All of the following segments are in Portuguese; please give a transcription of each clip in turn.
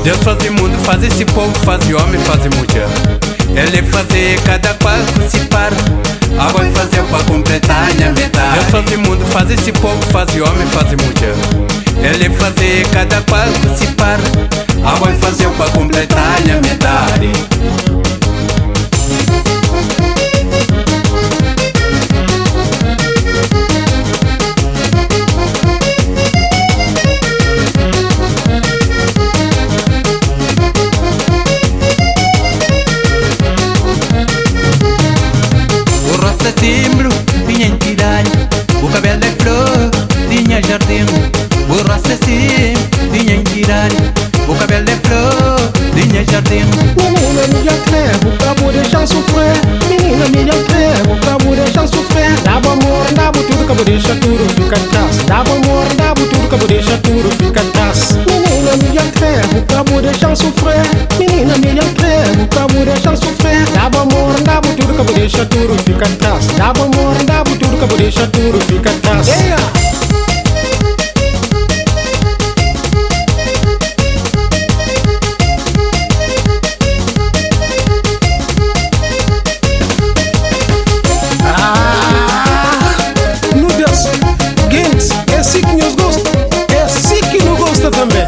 Deus faz o mundo, faz esse povo, faz o homem, faz a mulher. Ele fazer cada qual se para. Agora fazer para completar a metade. Deus faz o mundo, faz esse povo, faz o homem, faz a mulher. Ele fazer cada qual se para. Agora fazer para completar a metade. Setembro, vinha em tiralho, o cabelo é flor, tinha jardim. O roça sim, vinha em tiralho, o cabelo é flor, tinha jardim. Menina, me entrego pra me deixar sofrer. Menina, me entrego pra me deixar sofrer. Dava amor, dava tudo que eu deixa tudo fica atrás. Dava amor, dava tudo que eu deixa tudo fica atrás. Menina, me entrego pra me deixar sofrer. Menina, me entrego pra me deixar sofrer. Dava amor, dava tudo que eu deixa tudo fica atrás. Dava amor, dava tudo que eu deixa tudo fica atrás. É assim que nos gosta, é assim que não gosta também.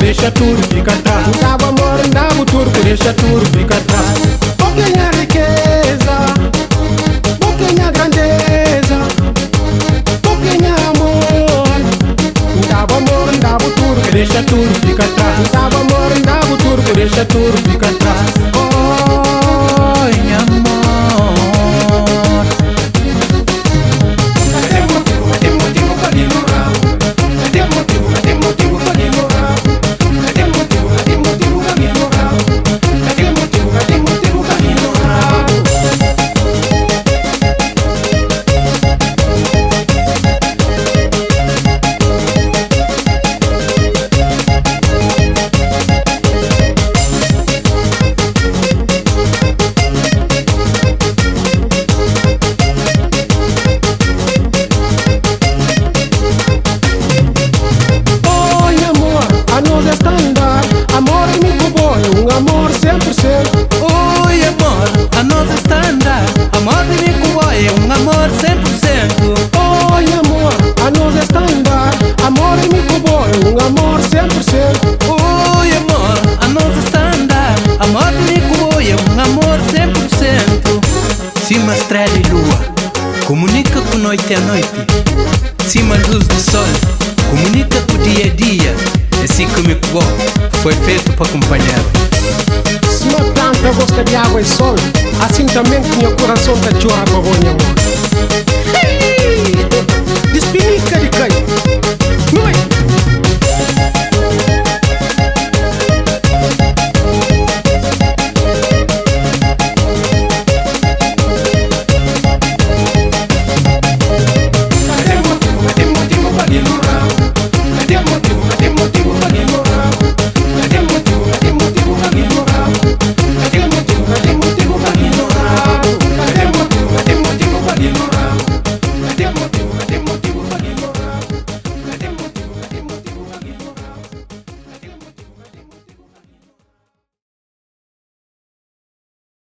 Deixa tudo fica atrás. Dava amor, dava tudo que deixa tudo fica atrás. Pouquinha riqueza, pouquinha grandeza, pouquinha amor. Dava amor, dava tudo que deixa tudo fica atrás. Dava amor, dava tudo que deixa tudo fica atrás. Oi, amor. Cadê motivo pra ir no rabo? Cadê motivo pra ir no rabo? Cadê motivo pra ir no rabo? Cadê motivo pra ir no rabo? Amor amigo bom, amor 100%. Oi, amor, a nós está a andar. Amor amigo bom, amor 100%. Oi, amor, a nós está a andar. Amor amigo bom, amor 100%. Oi, amor, a nós está a andar. Amor amigo bom, amor 100%. Cima estrela e lua, comunica com noite a noite. Cima luz do sol, comunica com dia a dia. Esse comigo bom foi feito para acompanhar. Se uma planta gosta de água e sol, assim também que meu coração está chorando para o amor.